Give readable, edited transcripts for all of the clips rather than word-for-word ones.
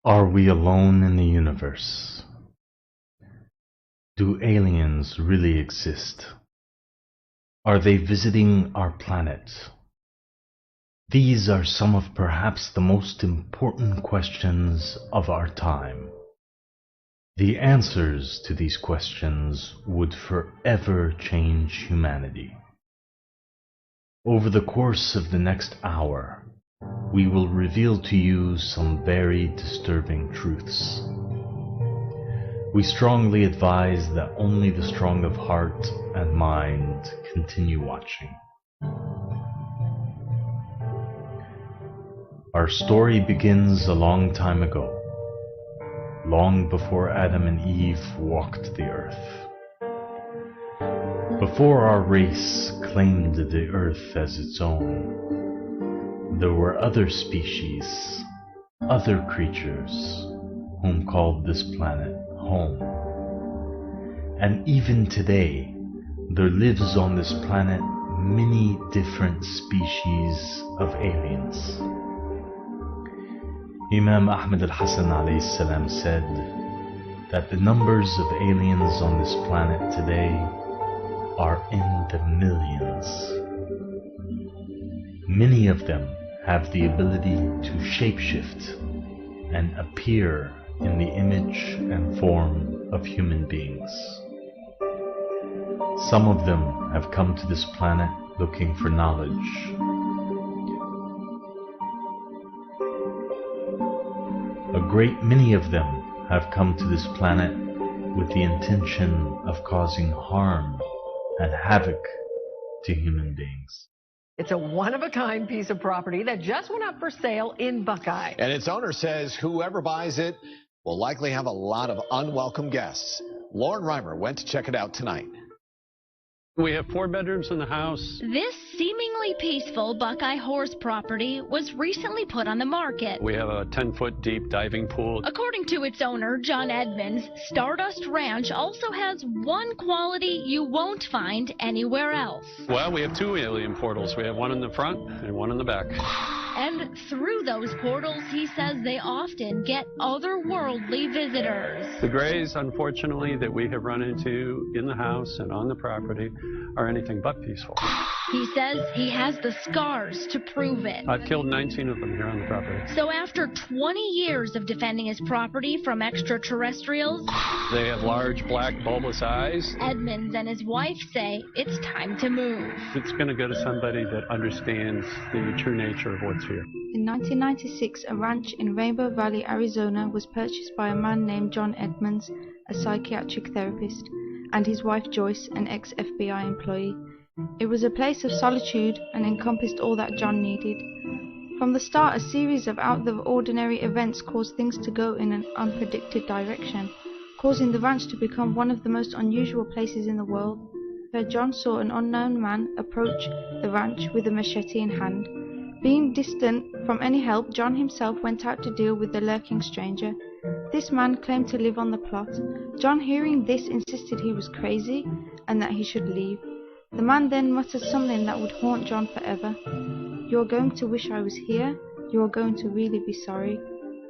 Are we alone in the universe? Do aliens really exist? Are they visiting our planet? These are some of perhaps the most important questions of our time. The answers to these questions would forever change humanity. Over the course of the next hour, we will reveal to you some very disturbing truths. We strongly advise that only the strong of heart and mind continue watching. Our story begins a long time ago, long before Adam and Eve walked the earth. Before our race claimed the earth as its own, there were other species, other creatures, whom called this planet home. And even today, there lives on this planet many different species of aliens. Imam Ahmed al-Hassan alayhi salam said that the numbers of aliens on this planet today are in the millions. Many of them have the ability to shapeshift and appear in the image and form of human beings. Some of them have come to this planet looking for knowledge. A great many of them have come to this planet with the intention of causing harm and havoc to human beings. It's a one-of-a-kind piece of property that just went up for sale in Buckeye. And its owner says whoever buys it will likely have a lot of unwelcome guests. Lauren Reimer went to check it out tonight. We have 4 bedrooms in the house. This seemingly peaceful Buckeye Horse property was recently put on the market. We have a 10-foot deep diving pool. According to its owner, John Edmonds, Stardust Ranch also has one quality you won't find anywhere else. Well, we have 2 alien portals. We have one in the front and one in the back. And through those portals, he says they often get otherworldly visitors. The grays, unfortunately, that we have run into in the house and on the property are anything but peaceful. He says he has the scars to prove it. I've killed 19 of them here on the property. So after 20 years of defending his property from extraterrestrials, They have large black bulbous eyes. Edmonds and his wife say it's time to move. It's going to go to somebody that understands the true nature of what's here. In 1996, a ranch in Rainbow Valley, Arizona was purchased by a man named John Edmonds, a psychiatric therapist, and his wife Joyce, an ex-FBI employee. It was a place of solitude and encompassed all that John needed. From the start, a series of out-of-the-ordinary events caused things to go in an unpredicted direction, causing the ranch to become one of the most unusual places in the world, where John saw an unknown man approach the ranch with a machete in hand. Being distant from any help, John himself went out to deal with the lurking stranger. This man claimed to live on the plot. John, hearing this, insisted he was crazy and that he should leave. The man then muttered something that would haunt John forever. "You are going to wish I was here. You are going to really be sorry.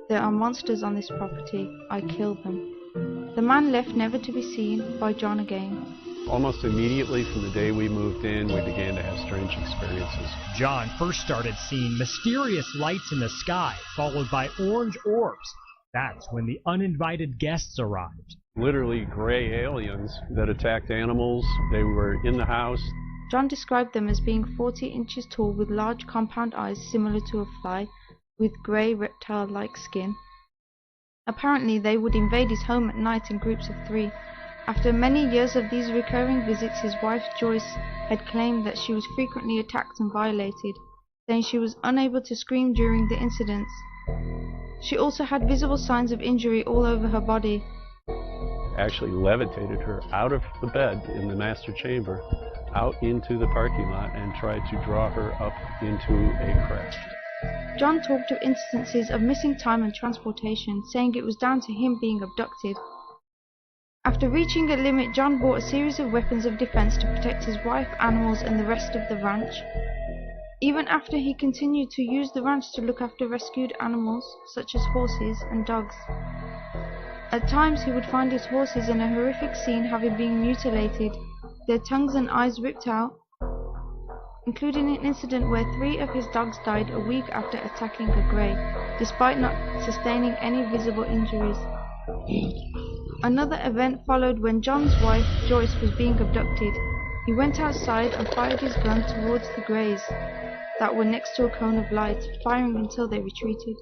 There are monsters on this property. I killed them." The man left, never to be seen by John again. Almost immediately from the day we moved in, we began to have strange experiences. John first started seeing mysterious lights in the sky, followed by orange orbs. That's when the uninvited guests arrived. Literally gray aliens that attacked animals. They were in the house. John described them as being 40 inches tall with large compound eyes similar to a fly, with grey reptile-like skin. Apparently they would invade his home at night in groups of 3. After many years of these recurring visits, his wife Joyce had claimed that she was frequently attacked and violated, saying she was unable to scream during the incidents. She also had visible signs of injury all over her body. Actually levitated her out of the bed in the master chamber, out into the parking lot, and tried to draw her up into a crash. John talked of instances of missing time and transportation, saying it was down to him being abducted. After reaching a limit, John bought a series of weapons of defense to protect his wife, animals, and the rest of the ranch. Even after he continued to use the ranch to look after rescued animals, such as horses and dogs. At times he would find his horses in a horrific scene, having been mutilated, their tongues and eyes ripped out, including an incident where 3 of his dogs died a week after attacking a grey, despite not sustaining any visible injuries. Another event followed when John's wife, Joyce, was being abducted. He went outside and fired his gun towards the greys that were next to a cone of light, firing until they retreated.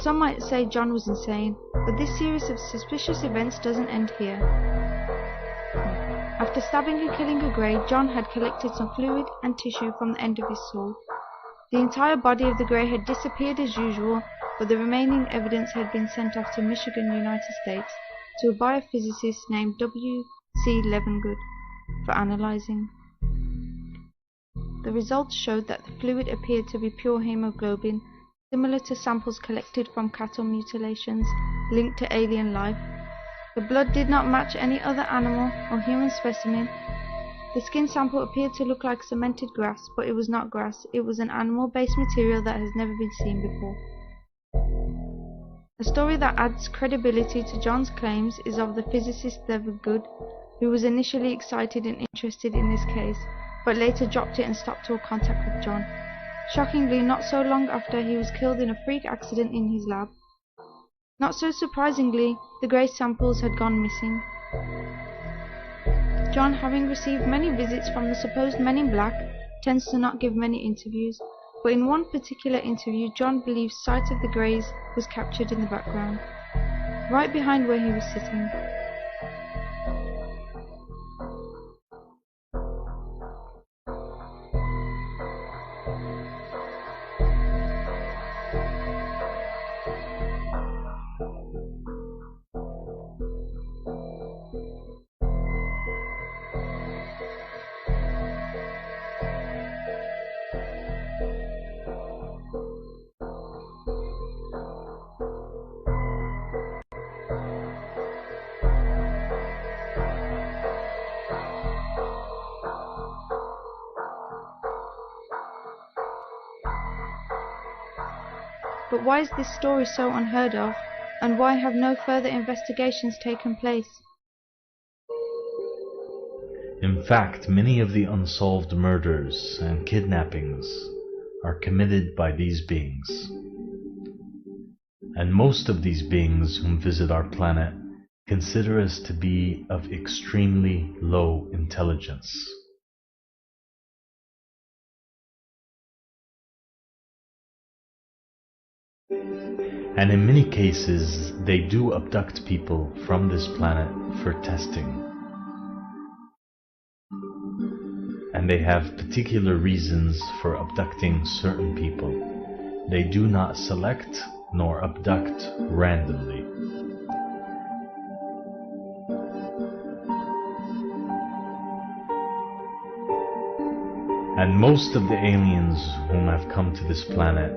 Some might say John was insane, but this series of suspicious events doesn't end here. After stabbing and killing a grey, John had collected some fluid and tissue from the end of his sword. The entire body of the grey had disappeared as usual, but the remaining evidence had been sent off to Michigan, United States, to a biophysicist named W.C. Levengood for analyzing. The results showed that the fluid appeared to be pure hemoglobin, similar to samples collected from cattle mutilations linked to alien life. The blood did not match any other animal or human specimen. The skin sample appeared to look like cemented grass, but it was not grass. It was an animal-based material that has never been seen before. A story that adds credibility to John's claims is of the physicist Levengood, who was initially excited and interested in this case, but later dropped it and stopped all contact with John. Shockingly, not so long after, he was killed in a freak accident in his lab. Not so surprisingly, the grey samples had gone missing. John, having received many visits from the supposed Men in Black, tends to not give many interviews, but in one particular interview, John believes sight of the greys was captured in the background, right behind where he was sitting. But why is this story so unheard of, and why have no further investigations taken place? In fact, many of the unsolved murders and kidnappings are committed by these beings. And most of these beings whom visit our planet consider us to be of extremely low intelligence. And in many cases, they do abduct people from this planet for testing. And they have particular reasons for abducting certain people. They do not select nor abduct randomly. And most of the aliens whom have come to this planet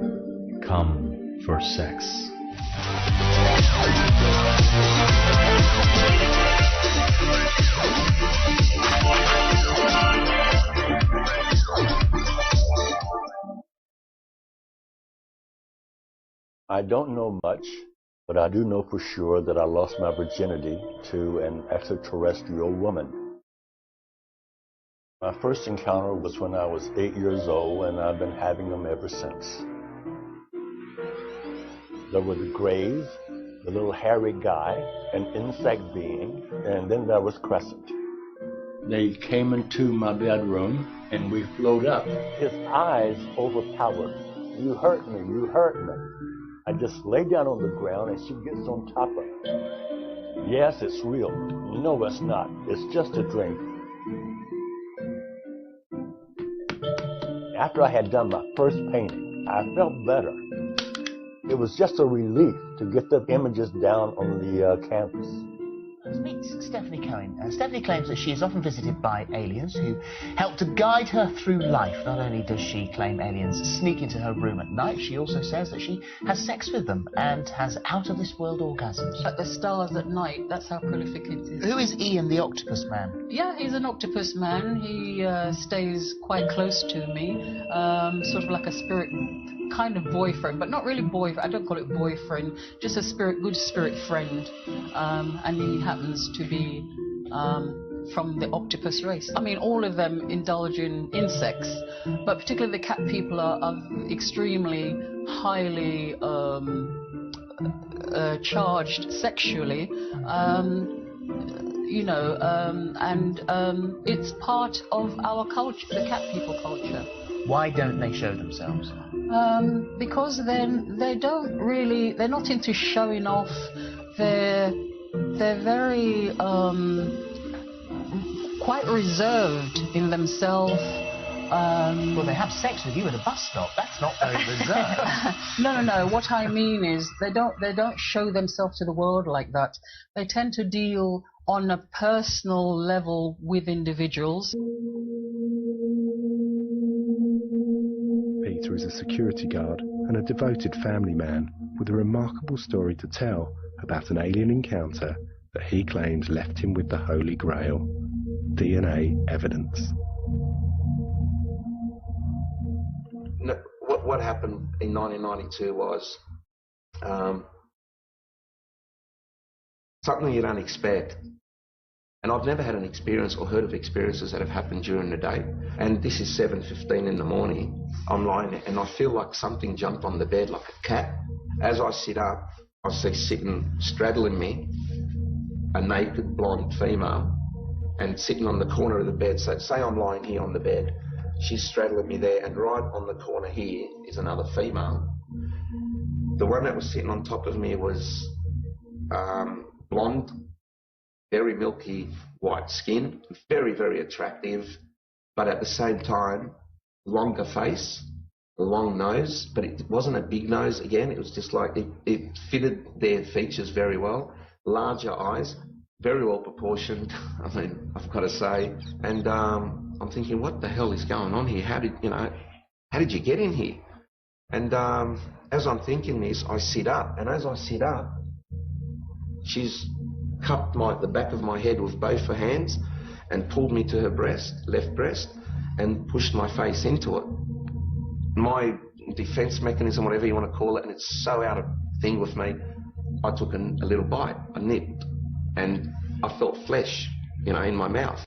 come for sex. I don't know much, but I do know for sure that I lost my virginity to an extraterrestrial woman. My first encounter was when I was 8 years old, and I've been having them ever since. There were the Greys, the little hairy guy, an insect being, and then there was Crescent. They came into my bedroom and we flowed up. His eyes overpowered. You hurt me, you hurt me. I just lay down on the ground and she gets on top of me. Yes, it's real. No, it's not. It's just a dream. After I had done my first painting, I felt better. It was just a relief to get the images down on the canvas. Let's meet Stephanie Cohen. Stephanie claims that she is often visited by aliens who help to guide her through life. Not only does she claim aliens sneak into her room at night, she also says that she has sex with them and has out-of-this-world orgasms. At the stars at night, that's how prolific it is. Who is Ian the Octopus Man? Yeah, he's an octopus man. He stays quite close to me, sort of like a spirit kind of boyfriend, but not really boyfriend. I don't call it boyfriend, just a good spirit friend. And he happens to be from the octopus race. I mean, all of them indulge in insects, but particularly the cat people are extremely highly charged sexually. You know, and it's part of our culture, the cat people culture. Why don't they show themselves? Because then they're not into showing off. They're very quite reserved in themselves. Well, they have sex with you at a bus stop. That's not very reserved. No. What I mean is they don't show themselves to the world like that. They tend to deal on a personal level with individuals. Peter is a security guard and a devoted family man with a remarkable story to tell about an alien encounter that he claims left him with the Holy Grail: DNA evidence. No, what happened in 1992 was something you don't expect. And I've never had an experience or heard of experiences that have happened during the day. And this is 7:15 in the morning. I'm lying there and I feel like something jumped on the bed like a cat. As I sit up, I see sitting straddling me a naked blonde female and sitting on the corner of the bed. So say I'm lying here on the bed, she's straddling me there, and right on the corner here is another female. The one that was sitting on top of me was blonde, very milky white skin, very, very attractive, but at the same time, longer face, a long nose, but it wasn't a big nose again, it was just like, it fitted their features very well, larger eyes, very well proportioned, I mean, I've got to say, and I'm thinking, what the hell is going on here? How did you get in here? And as I'm thinking this, I sit up, and as I sit up, she's cupped the back of my head with both her hands and pulled me to her breast, left breast, and pushed my face into it. My defense mechanism, whatever you want to call it, and it's so out of thing with me, I took a little bite, I nipped, and I felt flesh, in my mouth.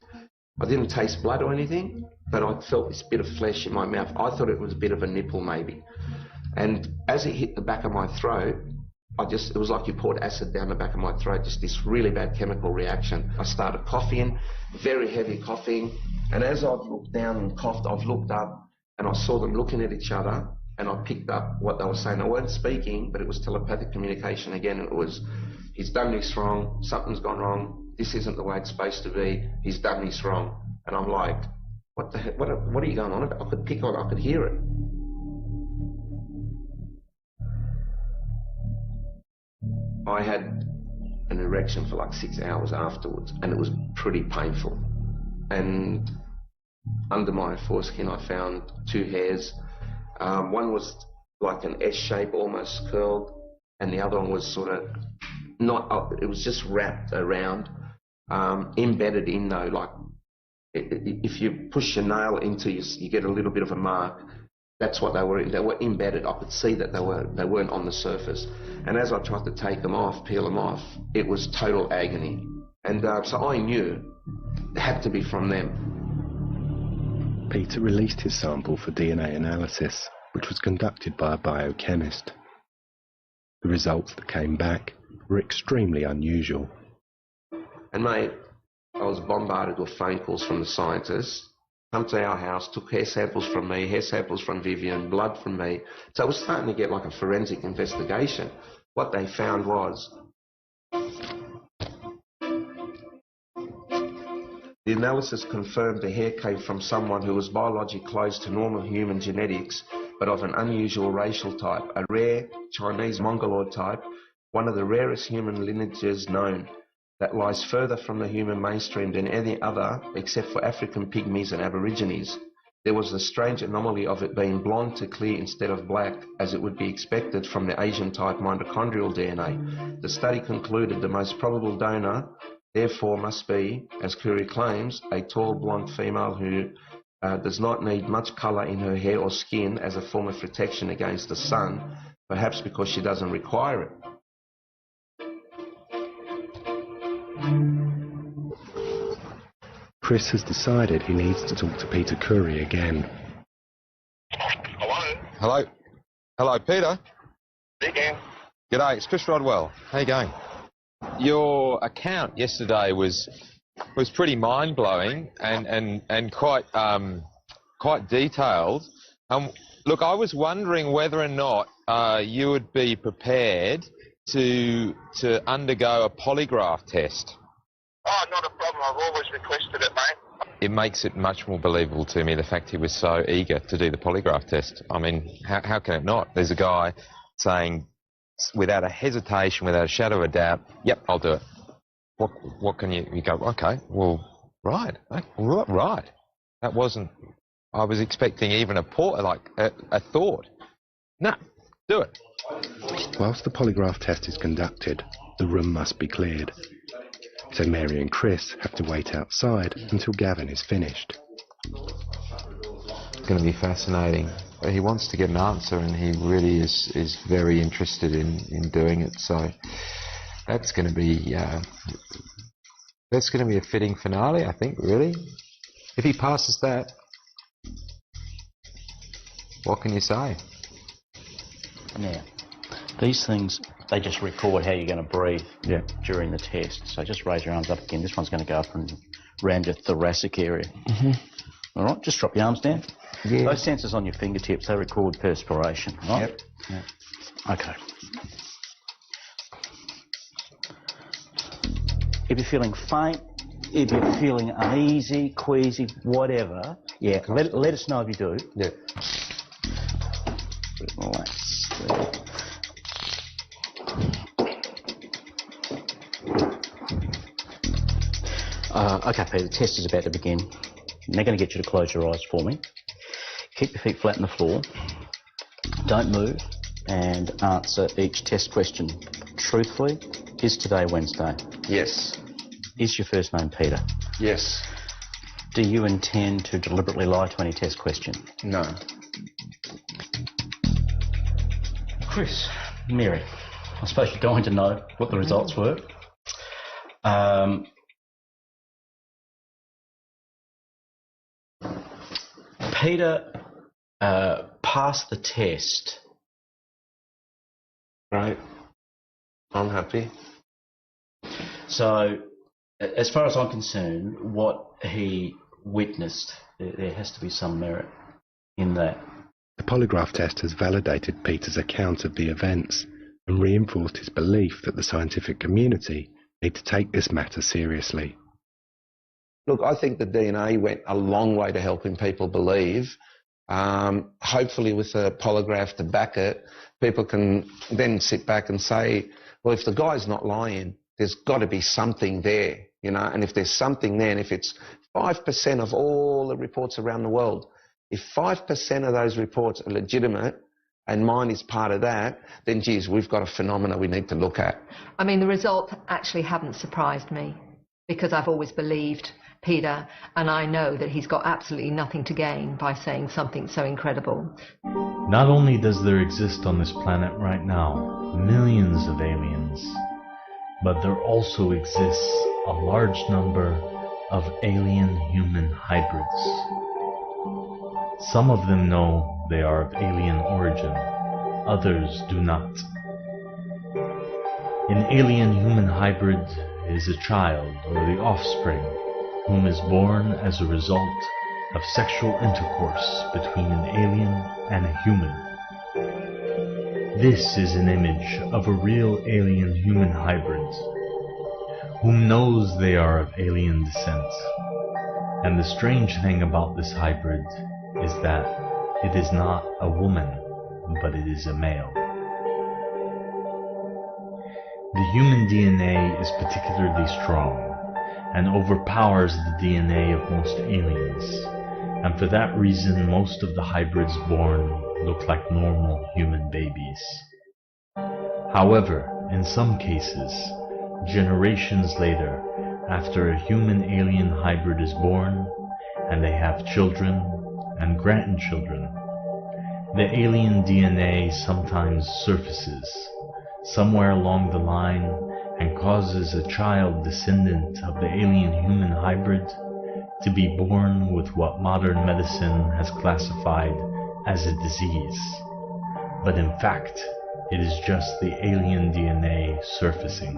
I didn't taste blood or anything, but I felt this bit of flesh in my mouth. I thought it was a bit of a nipple maybe. And as it hit the back of my throat, it was like you poured acid down the back of my throat, just this really bad chemical reaction. I started coughing, very heavy coughing, and as I've looked down and coughed, I've looked up and I saw them looking at each other, and I picked up what they were saying. They weren't speaking, but it was telepathic communication again, and it was, he's done this wrong, something's gone wrong, this isn't the way it's supposed to be, he's done this wrong. And I'm like, what the heck, what are you going on about? I could pick on it, I could hear it. I had an erection for like 6 hours afterwards, and it was pretty painful. And under my foreskin I found 2 hairs. One was like an S shape, almost curled, and the other one was sort of not up, it was just wrapped around, embedded in though, like if you push your nail into you get a little bit of a mark. That's what they were embedded. I could see that they weren't on the surface. And as I tried to take them off, peel them off, it was total agony. And so I knew it had to be from them. Peter released his sample for DNA analysis, which was conducted by a biochemist. The results that came back were extremely unusual. And mate, I was bombarded with phone calls from the scientists. Come to our house, took hair samples from me, hair samples from Vivian, blood from me. So it was starting to get like a forensic investigation. What they found was the analysis confirmed the hair came from someone who was biologically close to normal human genetics, but of an unusual racial type, a rare Chinese Mongoloid type, one of the rarest human lineages known. that lies further from the human mainstream than any other except for African pygmies and aborigines. There was the strange anomaly of it being blonde to clear instead of black, as it would be expected from the Asian-type mitochondrial DNA. The study concluded the most probable donor, therefore, must be, as Curie claims, a tall blonde female who does not need much colour in her hair or skin as a form of protection against the sun, perhaps because she doesn't require it. Chris has decided he needs to talk to Peter Curie again. Hello? Hello, Peter? Speaking. G'day, it's Chris Rodwell. How you going? Your account yesterday was pretty mind-blowing and quite detailed. Look, I was wondering whether or not you would be prepared to undergo a polygraph test. Oh, not a problem. I've always requested it, mate. It makes it much more believable to me, the fact he was so eager to do the polygraph test. I mean, how can it not? There's a guy saying, without a hesitation, without a shadow of a doubt, yep, I'll do it. What can you go, okay, well, right. That wasn't, I was expecting even a thought. No, do it. Whilst the polygraph test is conducted, the room must be cleared. So Mary and Chris have to wait outside until Gavin is finished. It's going to be fascinating. He wants to get an answer, and he really is very interested in doing it. So that's going to be a fitting finale, I think. Really, if he passes that, what can you say? Now, these things, they just record how you're going to breathe during the test. So just raise your arms up again. This one's going to go up and around your thoracic area. All right, just drop your arms down. Yeah. Those sensors on your fingertips, they record perspiration, right? Yep. Okay. If you're feeling faint, if you're feeling uneasy, queasy, whatever, let us know if you do. Yeah. Relax there. Okay, Peter, the test is about to begin. I'm now going to get you to close your eyes for me. Keep your feet flat on the floor. Don't move, and answer each test question truthfully. Is today Wednesday? Yes. Is your first name Peter? Yes. Do you intend to deliberately lie to any test question? No. Chris, Mary, I suppose you're going to know what the results were. Peter passed the test. Right. I'm happy. So, as far as I'm concerned, what he witnessed, there has to be some merit in that. The polygraph test has validated Peter's account of the events and reinforced his belief that the scientific community need to take this matter seriously. Look, I think the DNA went a long way to helping people believe. Hopefully with a polygraph to back it, people can then sit back and say, well, if the guy's not lying, there's got to be something there, you know, and if there's something there, and if it's 5% of all the reports around the world, if 5% of those reports are legitimate, and mine is part of that, then, geez, we've got a phenomenon we need to look at. I mean, the results actually haven't surprised me, because I've always believed Peter, and I know that he's got absolutely nothing to gain by saying something so incredible. Not only does there exist on this planet right now millions of aliens, but there also exists a large number of alien-human hybrids. Some of them know they are of alien origin, others do not. An alien-human hybrid is a child or the offspring whom is born as a result of sexual intercourse between an alien and a human. This is an image of a real alien-human hybrid, whom knows they are of alien descent. And the strange thing about this hybrid is that it is not a woman, but it is a male. The human DNA is particularly strong and overpowers the DNA of most aliens, and for that reason most of the hybrids born look like normal human babies. However, in some cases, generations later, after a human-alien hybrid is born, and they have children and grandchildren, the alien DNA sometimes surfaces somewhere along the line and causes a child descendant of the alien-human hybrid to be born with what modern medicine has classified as a disease. But in fact, it is just the alien DNA surfacing.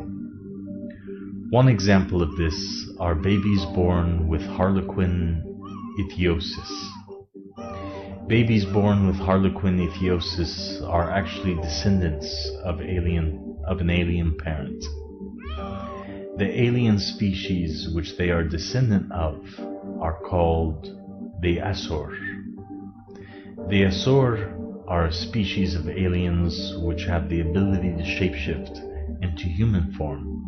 One example of this are babies born with harlequin ichthyosis. Babies born with harlequin ichthyosis are actually descendants of an alien parent. The alien species which they are descendant of are called the Asur. The Asur are a species of aliens which have the ability to shapeshift into human form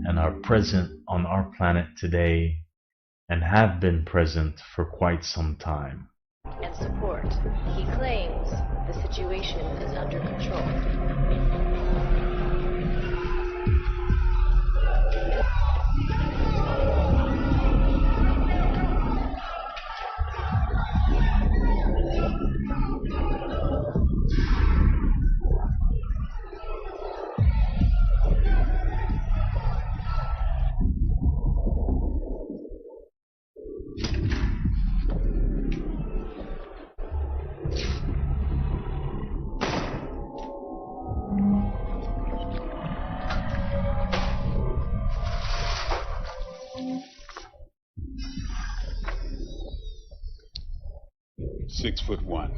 and are present on our planet today and have been present for quite some time. And support. He claims the situation is under control. 6'1",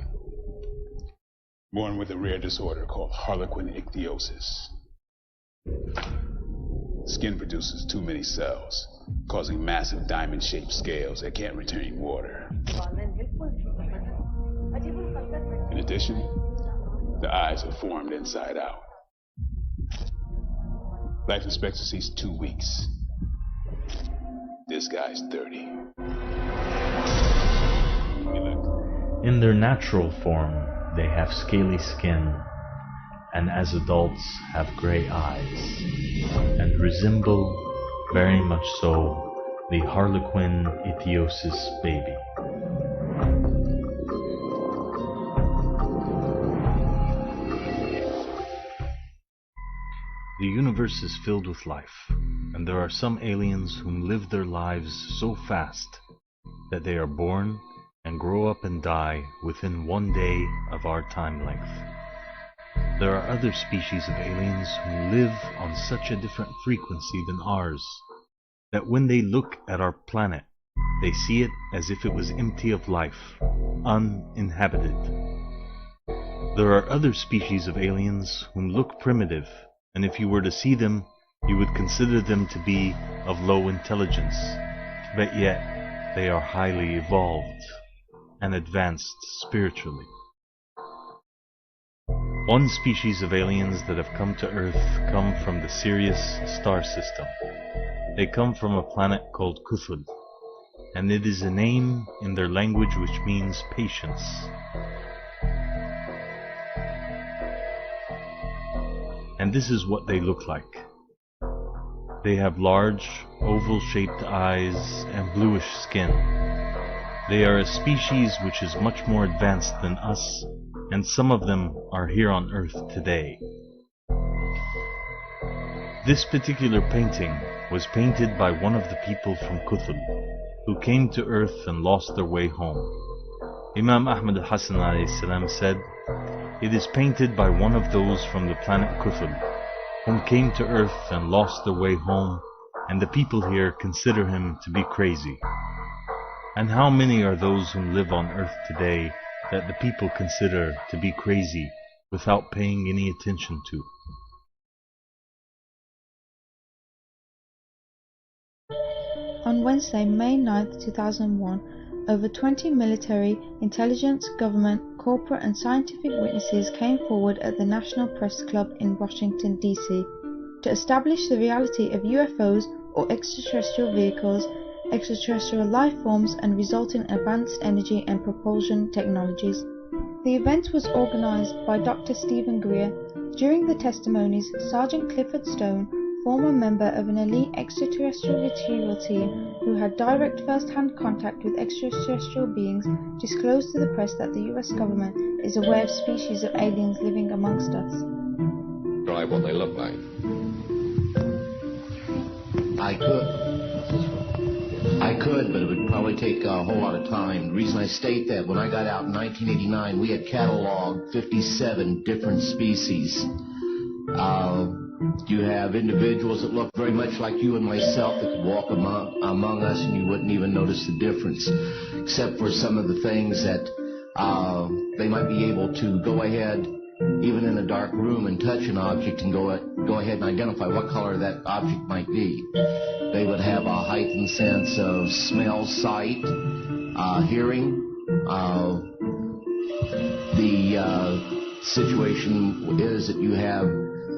born with a rare disorder called harlequin ichthyosis. Skin produces too many cells, causing massive diamond-shaped scales that can't retain water. In addition, the eyes are formed inside out. Life expectancy is 2 weeks. This guy's 30. In their natural form, they have scaly skin, and as adults have gray eyes, and resemble, very much so, the harlequin ichthyosis baby. The universe is filled with life, and there are some aliens whom live their lives so fast that they are born and grow up and die within 1 day of our time length. There are other species of aliens who live on such a different frequency than ours that when they look at our planet, they see it as if it was empty of life, uninhabited. There are other species of aliens whom look primitive, and if you were to see them, you would consider them to be of low intelligence, but yet they are highly evolved and advanced spiritually. One species of aliens that have come to Earth come from the Sirius star system. They come from a planet called Kuthul, and it is a name in their language which means patience. And this is what they look like. They have large, oval-shaped eyes and bluish skin. They are a species which is much more advanced than us, and some of them are here on Earth today. This particular painting was painted by one of the people from Kuthul, who came to Earth and lost their way home. Imam Ahmad al-Hassan ﷺ said, "It is painted by one of those from the planet Kuthul, whom came to Earth and lost their way home, and the people here consider him to be crazy." And how many are those who live on Earth today that the people consider to be crazy without paying any attention to? On Wednesday, May 9, 2001, over 20 military, intelligence, government, corporate and scientific witnesses came forward at the National Press Club in Washington, D.C. to establish the reality of UFOs or extraterrestrial vehicles, extraterrestrial life forms, and resulting advanced energy and propulsion technologies. The event was organized by Dr. Stephen Greer. During the testimonies, Sergeant Clifford Stone, former member of an elite extraterrestrial retrieval team who had direct first-hand contact with extraterrestrial beings, disclosed to the press that the US government is aware of species of aliens living amongst us. Describe what they look like. I could, but it would probably take a whole lot of time. The reason I state that, when I got out in 1989, we had cataloged 57 different species. You have individuals that look very much like you and myself that could walk among us and you wouldn't even notice the difference, except for some of the things that they might be able to go ahead, even in a dark room, and touch an object and go ahead and identify what color that object might be. They would have a heightened sense of smell, sight, hearing. The situation is that you have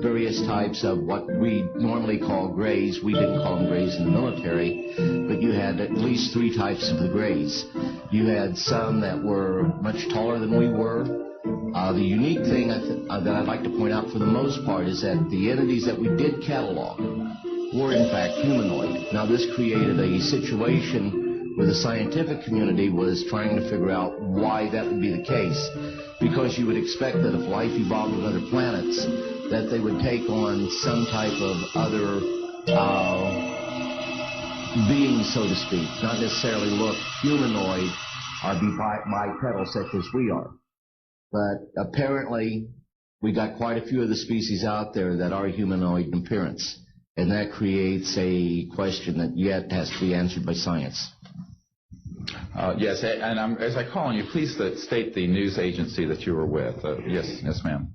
various types of what we normally call grays. We didn't call them grays in the military, but you had at least 3 types of the grays. You had some that were much taller than we were. The unique thing that I'd like to point out for the most part is that the entities that we did catalog were in fact humanoid. Now this created a situation where the scientific community was trying to figure out why that would be the case, because you would expect that if life evolved on other planets, that they would take on some type of other being, so to speak, not necessarily look humanoid or be bipedal such as we are. But apparently we got quite a few of the species out there that are humanoid in appearance, and that creates a question that yet has to be answered by science. Yes, and as I call on you, please state the news agency that you were with. Yes, ma'am.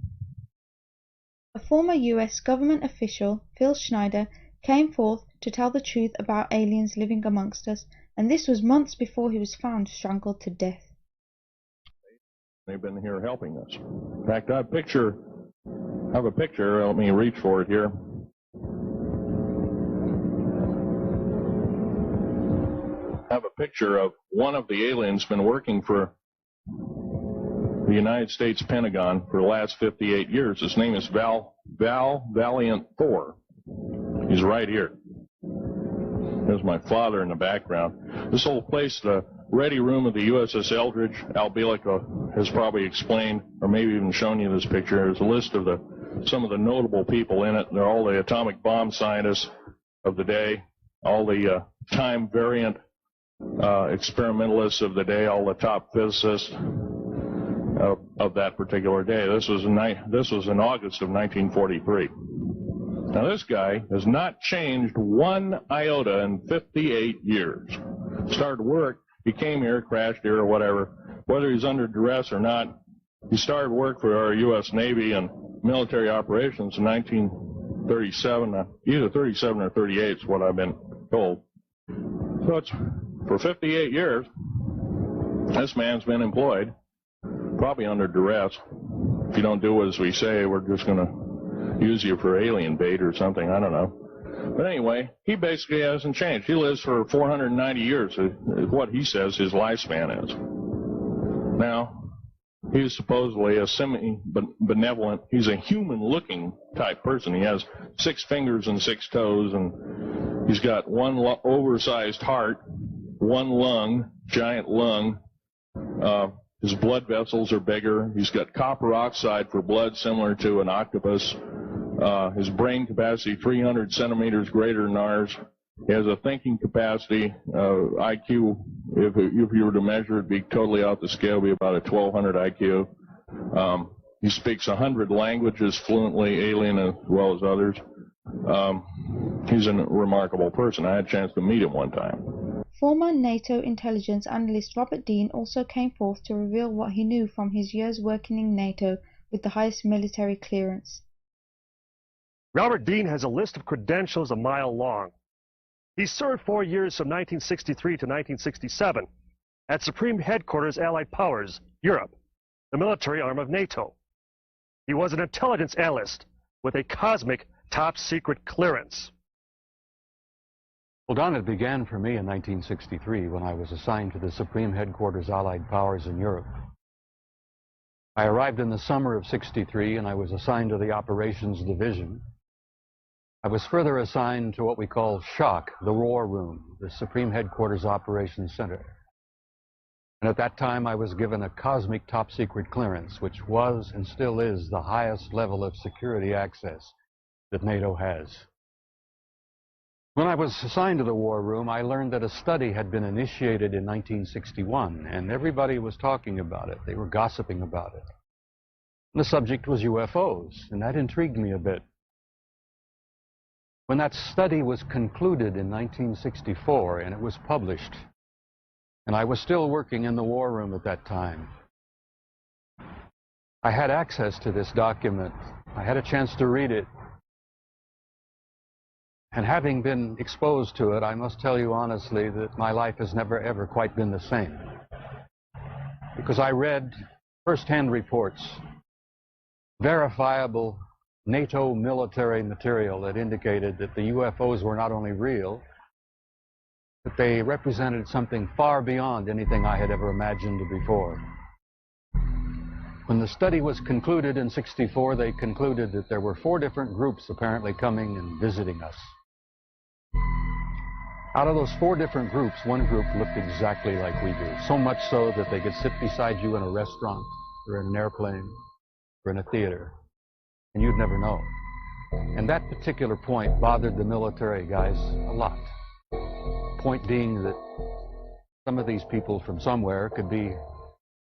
A former US government official, Phil Schneider, came forth to tell the truth about aliens living amongst us, and this was months before he was found strangled to death. They've been here helping us. In fact, I have a picture. Let me reach for it here. I have a picture of one of the aliens been working for the United States Pentagon for the last 58 years. His name is Val Valiant Thor. He's right here. There's my father in the background. This whole place, the ready room of the USS Eldridge, Al Bielek has probably explained, or maybe even shown you this picture. There's a list of some of the notable people in it. They're all the atomic bomb scientists of the day, all the time variant experimentalists of the day, all the top physicists of that particular day. This was in August of 1943. Now this guy has not changed one iota in 58 years. Started work, he came here, crashed here or whatever, whether he's under duress or not. He started work for our U.S. Navy and military operations in 1937, either 37 or 38 is what I've been told. So it's for 58 years, this man's been employed, probably under duress. If you don't do as we say, we're just going to use you for alien bait or something, I don't know. But anyway, he basically hasn't changed. He lives for 490 years, is what he says his lifespan is. Now, he's supposedly a semi-benevolent, he's a human-looking type person. He has 6 fingers and 6 toes, and he's got one oversized heart, one lung, giant lung. His blood vessels are bigger. He's got copper oxide for blood, similar to an octopus. His brain capacity, 300 centimeters greater than ours. He has a thinking capacity, IQ, if you were to measure it, be totally off the scale, be about a 1200 IQ. He speaks 100 languages fluently, alien as well as others. He's a remarkable person. I had a chance to meet him one time. Former NATO intelligence analyst Robert Dean also came forth to reveal what he knew from his years working in NATO with the highest military clearance. Robert Dean has a list of credentials a mile long. He served 4 years from 1963 to 1967 at Supreme Headquarters Allied Powers, Europe, the military arm of NATO. He was an intelligence analyst with a cosmic top-secret clearance. Well, Don, it began for me in 1963 when I was assigned to the Supreme Headquarters Allied Powers in Europe. I arrived in the summer of '63 and I was assigned to the Operations Division. I was further assigned to what we call SHOC, the War Room, the Supreme Headquarters Operations Center. And at that time I was given a cosmic top-secret clearance, which was and still is the highest level of security access that NATO has. When I was assigned to the War Room, I learned that a study had been initiated in 1961, and everybody was talking about it. They were gossiping about it. And the subject was UFOs, and that intrigued me a bit. When that study was concluded in 1964, and it was published, and I was still working in the War Room at that time, I had access to this document. I had a chance to read it. And having been exposed to it, I must tell you honestly that my life has never ever quite been the same. Because I read first-hand reports, verifiable NATO military material that indicated that the UFOs were not only real, but they represented something far beyond anything I had ever imagined before. When the study was concluded in '64, they concluded that there were 4 different groups apparently coming and visiting us. Out of those 4 different groups, one group looked exactly like we do, so much so that they could sit beside you in a restaurant or in an airplane or in a theater, and you'd never know. And that particular point bothered the military guys a lot. Point being that some of these people from somewhere could be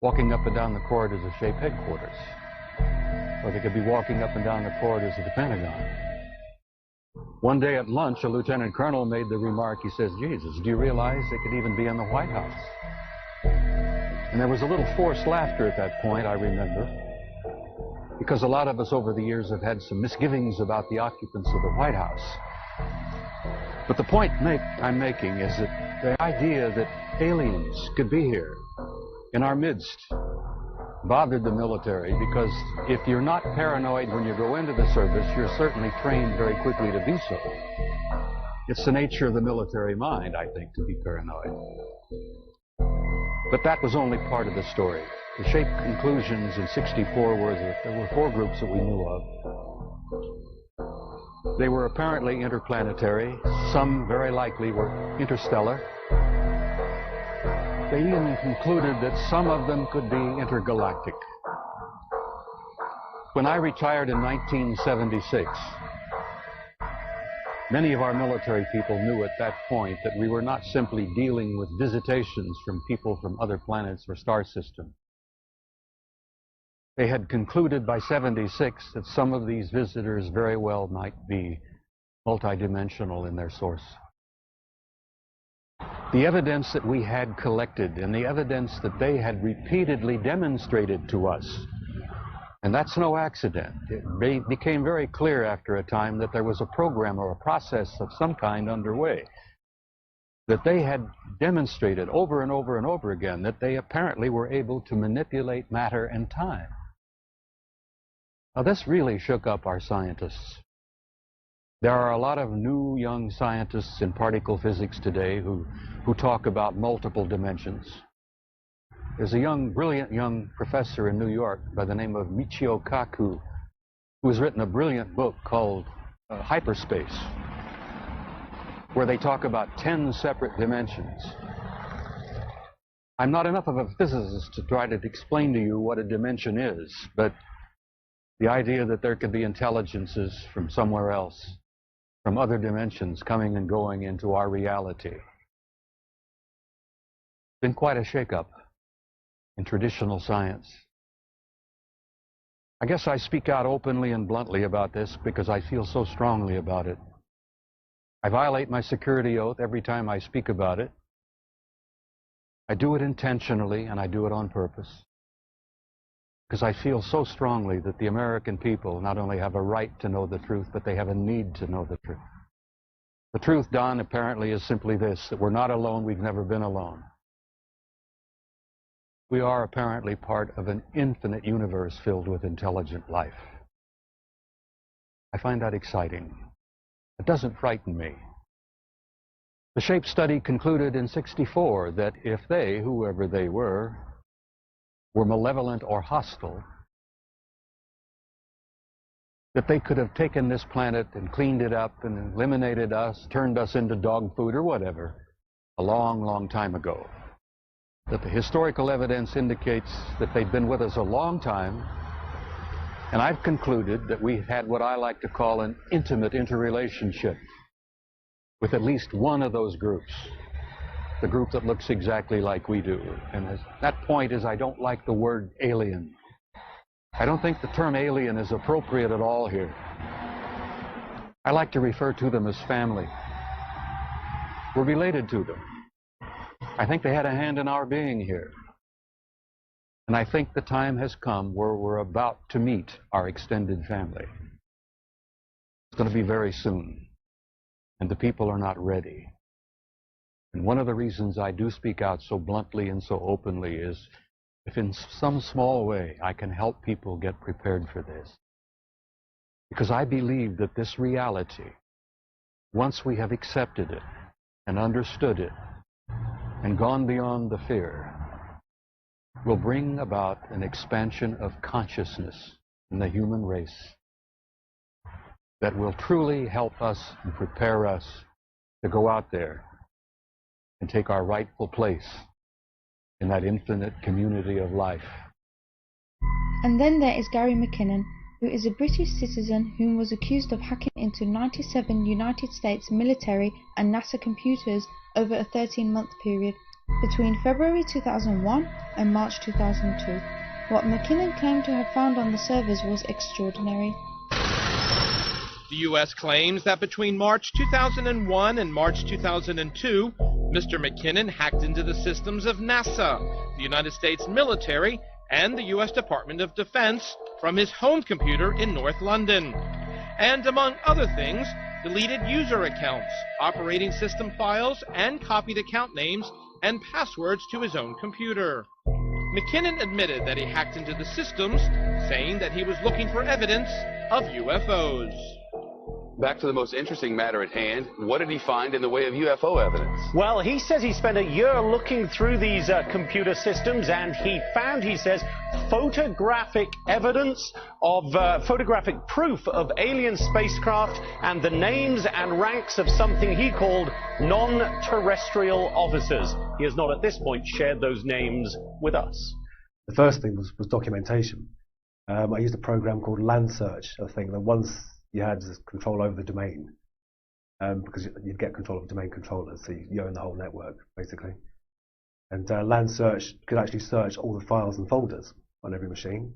walking up and down the corridors of SHAPE headquarters, or they could be walking up and down the corridors of the Pentagon. One day at lunch, a lieutenant colonel made the remark, he says, "Jesus, do you realize they could even be in the White House?" And there was a little forced laughter at that point, I remember, because a lot of us over the years have had some misgivings about the occupants of the White House. But the point I'm making is that the idea that aliens could be here in our midst bothered the military, because if you're not paranoid when you go into the service, you're certainly trained very quickly to be so. It's the nature of the military mind, I think, to be paranoid. But that was only part of the story. The SHAPE conclusions in '64 were that there were 4 groups that we knew of. They were apparently interplanetary. Some very likely were interstellar. They even concluded that some of them could be intergalactic. When I retired in 1976, many of our military people knew at that point that we were not simply dealing with visitations from people from other planets or star systems. They had concluded by '76 that some of these visitors very well might be multidimensional in their source. The evidence that we had collected and the evidence that they had repeatedly demonstrated to us, and that's no accident. It became very clear after a time that there was a program or a process of some kind underway, that they had demonstrated over and over and over again that they apparently were able to manipulate matter and time. Now, this really shook up our scientists. There are a lot of new young scientists in particle physics today who talk about multiple dimensions. There's a brilliant young professor in New York by the name of Michio Kaku, who has written a brilliant book called Hyperspace, where they talk about 10 separate dimensions. I'm not enough of a physicist to try to explain to you what a dimension is, but the idea that there could be intelligences from somewhere else, from other dimensions, coming and going into our reality. It's been quite a shakeup in traditional science. I guess I speak out openly and bluntly about this because I feel so strongly about it. I violate my security oath every time I speak about it. I do it intentionally, and I do it on purpose, because I feel so strongly that the American people not only have a right to know the truth, but they have a need to know the truth. The truth, Don, apparently is simply this, that we're not alone, we've never been alone. We are apparently part of an infinite universe filled with intelligent life. I find that exciting. It doesn't frighten me. The shape study concluded in '64 that if they, whoever they were malevolent or hostile, that they could have taken this planet and cleaned it up and eliminated us, turned us into dog food or whatever, a long, long time ago. That the historical evidence indicates that they've been with us a long time, and I've concluded that we had what I like to call an intimate interrelationship with at least one of those groups, the group that looks exactly like we do. And that point is I don't like the word alien. I don't think the term alien is appropriate at all here. I like to refer to them as family. We're related to them. I think they had a hand in our being here. And I think the time has come where we're about to meet our extended family. It's going to be very soon. And the people are not ready. And one of the reasons I do speak out so bluntly and so openly is if in some small way I can help people get prepared for this. Because I believe that this reality, once we have accepted it and understood it and gone beyond the fear, will bring about an expansion of consciousness in the human race that will truly help us and prepare us to go out there and take our rightful place in that infinite community of life. And then there is Gary McKinnon, who is a British citizen whom was accused of hacking into 97 United States military and NASA computers over a 13-month period between February 2001 and March 2002. What McKinnon claimed to have found on the servers was extraordinary. The U.S. claims that between March 2001 and March 2002, Mr. McKinnon hacked into the systems of NASA, the United States military, and the U.S. Department of Defense from his home computer in North London. And among other things, deleted user accounts, operating system files, and copied account names and passwords to his own computer. McKinnon admitted that he hacked into the systems, saying that he was looking for evidence of UFOs. Back to the most interesting matter at hand, what did he find in the way of UFO evidence? Well, he says he spent a year looking through these computer systems, and he found, he says, photographic evidence of photographic proof of alien spacecraft and the names and ranks of something he called non-terrestrial officers. He has not at this point shared those names with us. The first thing was documentation. I used a program called Land Search, I think, that once you had control over the domain, because you'd get control of domain controllers, so you own the whole network, basically. And Land Search could actually search all the files and folders on every machine.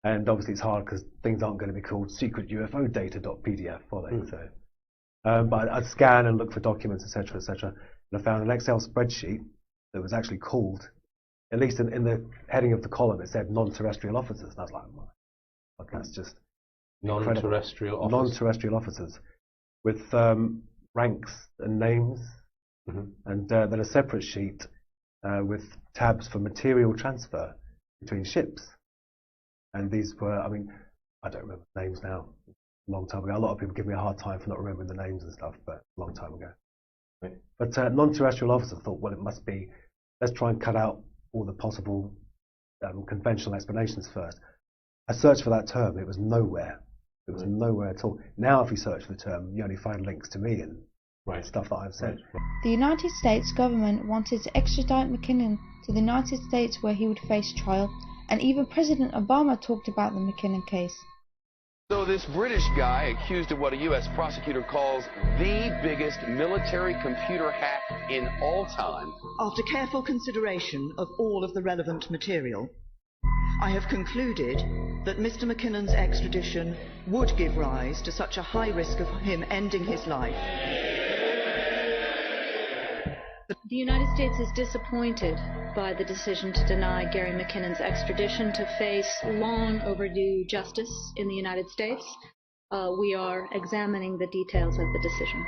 And obviously it's hard because things aren't going to be called secret UFO data.pdf, are they? So, but I'd scan and look for documents, etc., etc. And I found an Excel spreadsheet that was actually called, at least in the heading of the column, it said non-terrestrial officers. And I was like, well, that's just non-terrestrial officers. Non-terrestrial officers with ranks and names, and then a separate sheet with tabs for material transfer between ships. And these were, I mean, I don't remember the names now, a long time ago. A lot of people give me a hard time for not remembering the names and stuff, but a long time ago. Right. But non-terrestrial officers thought, well, it must be, let's try and cut out all the possible conventional explanations first. I searched for that term, it was nowhere. It was nowhere at all. Now if you search for the term, you only find links to me and stuff that I've said. The United States government wanted to extradite McKinnon to the United States where he would face trial, and even President Obama talked about the McKinnon case. So this British guy accused of what a U.S. prosecutor calls the biggest military computer hack in all time. After careful consideration of all of the relevant material, I have concluded that Mr. McKinnon's extradition would give rise to such a high risk of him ending his life. The United States is disappointed by the decision to deny Gary McKinnon's extradition to face long overdue justice in the United States. We are examining the details of the decision.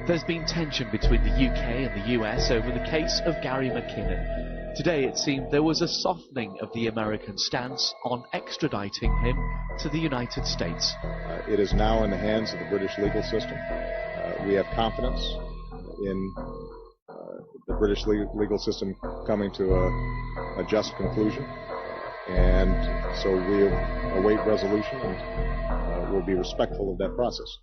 There's been tension between the UK and the US over the case of Gary McKinnon. Today it seemed there was a softening of the American stance on extraditing him to the United States. It is now in the hands of the British legal system. We have confidence in the British legal system coming to a just conclusion, and so we await resolution and will be respectful of that process.